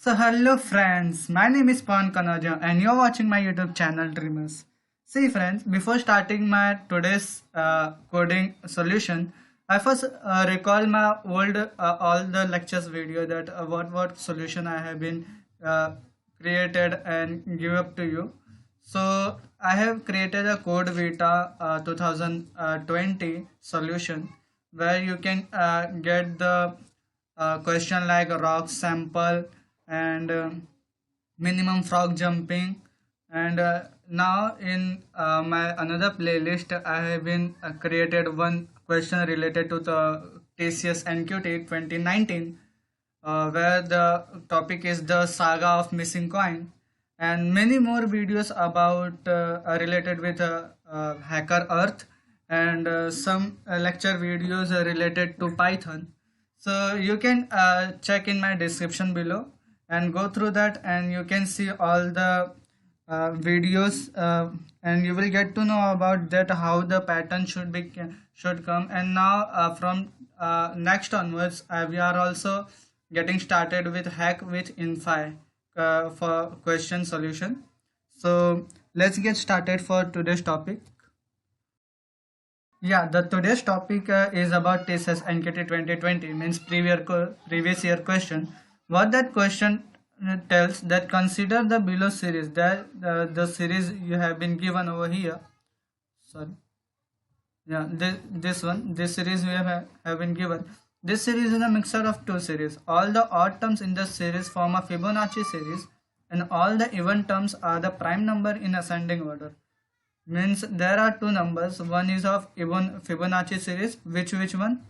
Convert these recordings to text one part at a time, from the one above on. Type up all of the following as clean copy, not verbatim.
So hello friends, my name is Pan Kanaja and you're watching my YouTube channel Dreamers. See friends, before starting my today's coding solution, I first recall my old all the lectures video that what solution I have been uh, created and give up to you. So I have created a Code Vita 2020 solution where you can get the question like rock sample and minimum frog jumping. And now in my another playlist I have been created one question related to the TCS NQT 2019, where the topic is the saga of missing coin, and many more videos about related with hacker earth, and some lecture videos related to Python. So you can check in my description below and go through that, and you can see all the videos, and you will get to know about that how the pattern should come. And now from next onwards, we are also getting started with hack with infi for question solution. So let's get started for today's topic. Yeah, the today's topic is about TSS NKT 2020, means previous year question. What that question tells that consider the below series, that the series you have been given over here. Sorry. Yeah, this series we have been given. This series is a mixture of two series. All the odd terms in the series form a Fibonacci series, and all the even terms are the prime number in ascending order. Means there are two numbers. One is of even Fibonacci series. Which one?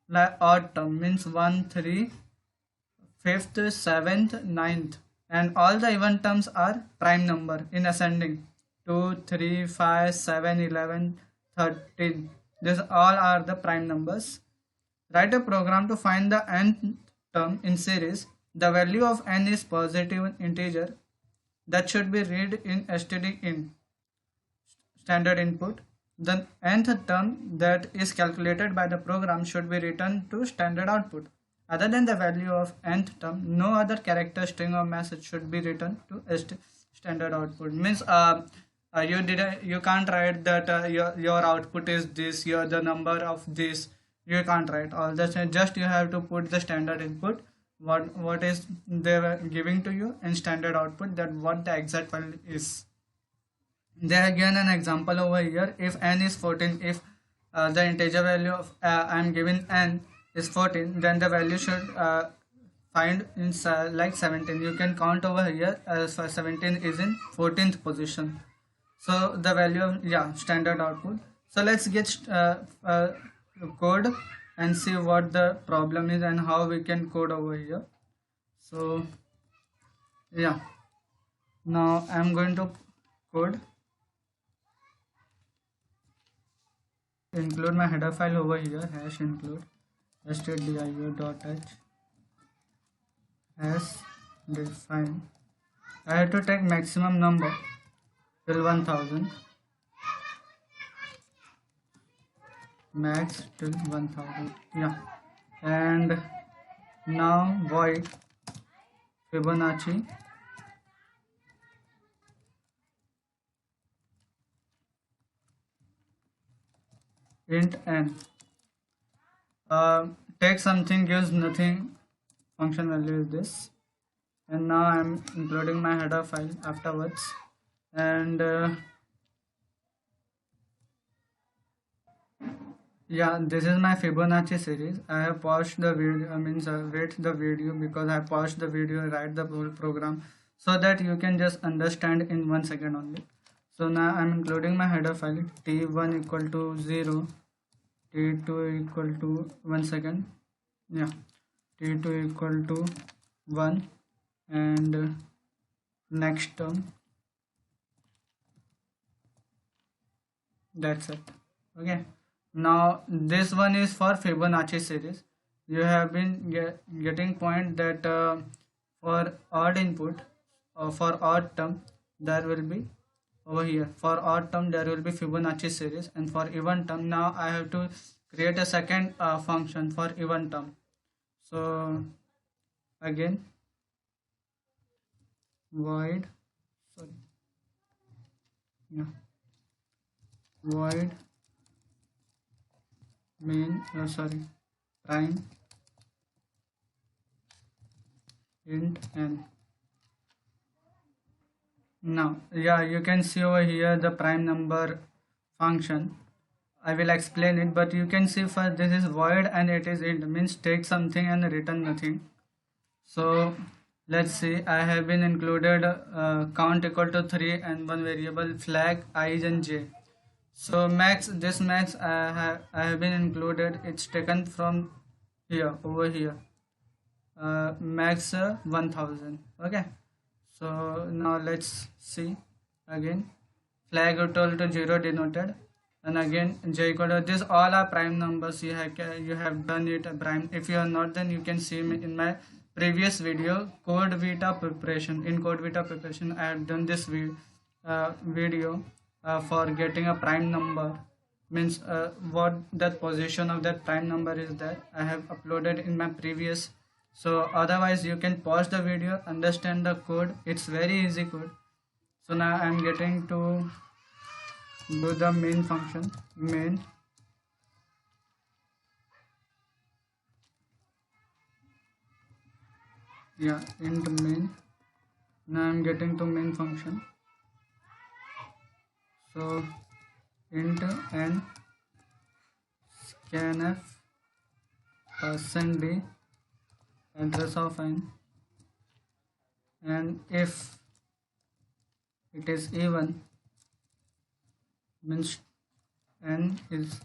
Like odd term means 1, 3, 5th, 7th, 9th, and all the even terms are prime number in ascending: 2, 3, 5, 7, 11, 13. These all are the prime numbers. Write a program to find the nth term in series. The value of n is positive integer that should be read in std standard input. The nth term that is calculated by the program should be returned to standard output. Other than the value of nth term, no other character, string or message should be returned to standard output. Means you can't write that your output is this, your the number of this. You can't write all that. Just you have to put the standard input, what is they were giving to you, and standard output, that what the exact value is. They have given an example over here. If n is 14, if the integer value of I am given n is 14, then the value should find in like 17. You can count over here as 17 is in 14th position. So the value of, yeah, standard output. So let's get code and see what the problem is and how we can code over here. So yeah, now I'm going to code. Include my header file over here, hash include stdio.h hash define. I have to take maximum number till 1000, max till 1000. Yeah, and now void Fibonacci int n. Take something gives nothing, function value is this. And now I'm including my header file afterwards. And yeah, this is my Fibonacci series. I have paused the video, wait the video, because I paused the video, write the whole program so that you can just understand in 1 second only. So now I'm including my header file t1 equal to 0, t2 equal to 1 second, yeah, t2 equal to 1, and next term, that's it. Okay, now this one is for Fibonacci series. You have been getting point that for odd input, for odd term, there will be over here, for odd term there will be Fibonacci series, and for even term now I have to create a second function for even term. So again, void, sorry, yeah, void main, sorry, prime int n. Now, yeah, you can see over here the prime number function. I will explain it, but you can see first this is void and it is int, means take something and return nothing. So let's see, I have been included count equal to 3 and one variable flag I and j. So this max I have been included, it's taken from here, over here, max 1000. Okay, so now let's see again, flag equal to 0 denoted, and again j equal to this, all are prime numbers. You have done it prime. If you are not, then you can see me in my previous video, code vita preparation. In code vita preparation I have done this video for getting a prime number, means what that position of that prime number is, that I have uploaded in my previous. So otherwise you can pause the video, understand the code, it's very easy code. So now I'm getting to do the main function, main, yeah, int main. Now I'm getting to main function. So int n scanf %d address of n, and if it is even, means n is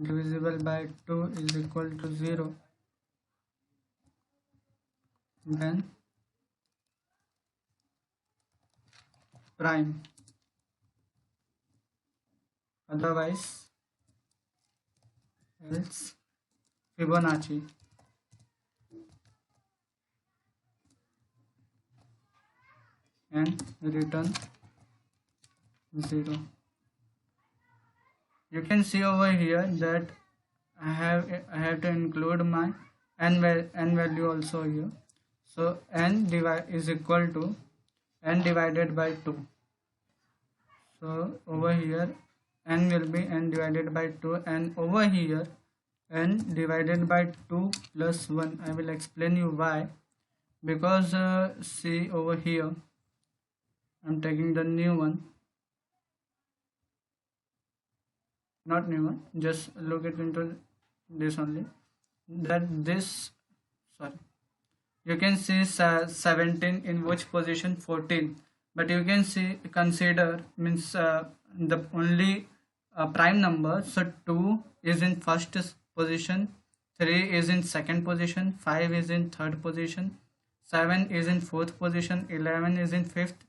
divisible by 2 is equal to 0, then prime, otherwise else Fibonacci. And return 0. You can see over here that I have to include my n value also here. So n is equal to n divided by 2. So over here n will be n divided by 2, and over here n divided by 2 plus 1. I will explain you why. Because see over here, I'm taking the new one, not new one, just look it into this only, that this, sorry, you can see 17 in which position, 14, but you can see consider, means the only prime number. So 2 is in first position, 3 is in second position, 5 is in third position, 7 is in fourth position, 11 is in fifth,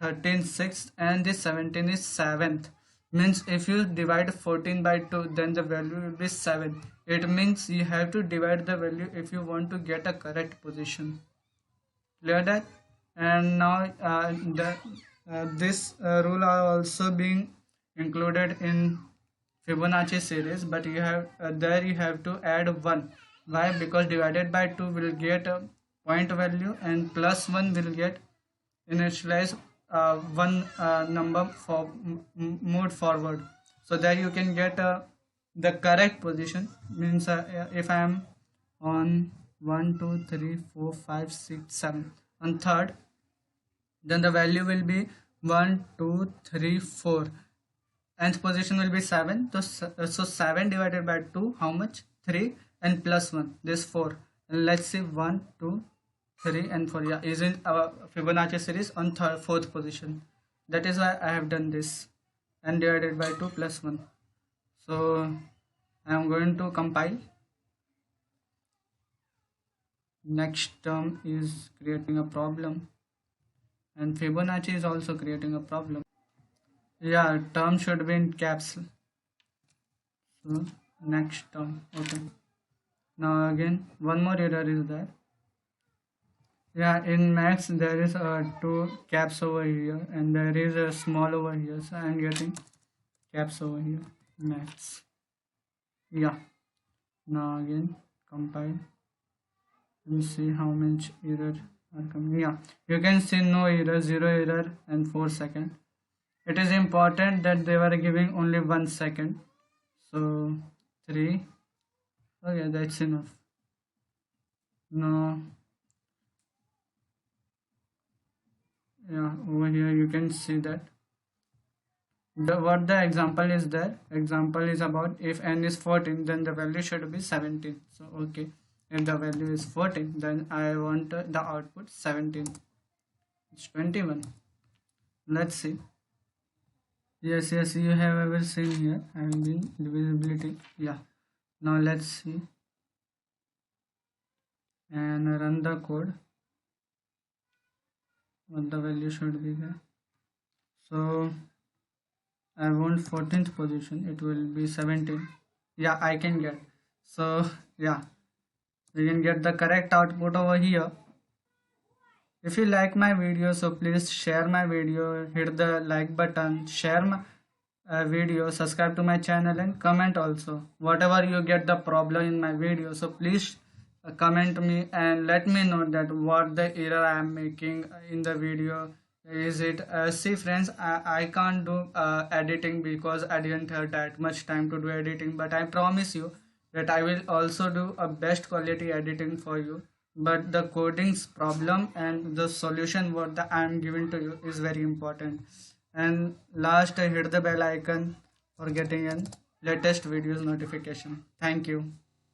13 sixth, and this 17 is seventh. Means if you divide 14 by 2, then the value will be 7. It means you have to divide the value if you want to get a correct position. Clear that? And now this rule are also being included in Fibonacci series, but you have there you have to add 1. Why? Because divided by 2 will get a point value, and plus 1 will get initialize one number for moved forward. So there you can get the correct position. Means if I am on 1 2 3 4 5 6 7 on third, then the value will be 1 2 3 4. Nth position will be 7. So 7 divided by 2, how much? 3, and plus 1, this 4. And let's see, 1 2 3 and 4, yeah, is in our Fibonacci series on fourth position. That is why I have done this, n divided by 2 plus 1. So I am going to compile. Next term is creating a problem, and Fibonacci is also creating a problem. Yeah, term should be in caps. So next term, okay. Now again one more error is there. Yeah, in max there is 2 caps over here, and there is a small over here, so I am getting caps over here, max. Yeah, now again compile and see how much error Yeah, you can see no error, 0 error, and 4 seconds. It is important that they were giving only 1 second. So 3. Okay, that's enough. Now, yeah, over here you can see that what the example is there. Example is about if n is 14, then the value should be 17. So okay, if the value is 14, then I want the output 17. It's 21. Let's see. Yes, yes, you have ever seen here having divisibility. Yeah. Now let's see and run the code. What the value should be there. So I want 14th position. It will be 17. Yeah, I can get. So yeah, we can get the correct output over here. If you like my video, so please share my video, hit the like button, share my video, subscribe to my channel, and comment also. Whatever you get the problem in my video, so please comment me and let me know that what the error I am making in the video. Is it see friends, I can't do editing because I didn't have that much time to do editing, but I promise you that I will also do a best quality editing for you. But the coding's problem and the solution what the I am giving to you is very important. And last, hit the bell icon for getting an latest videos notification. Thank you.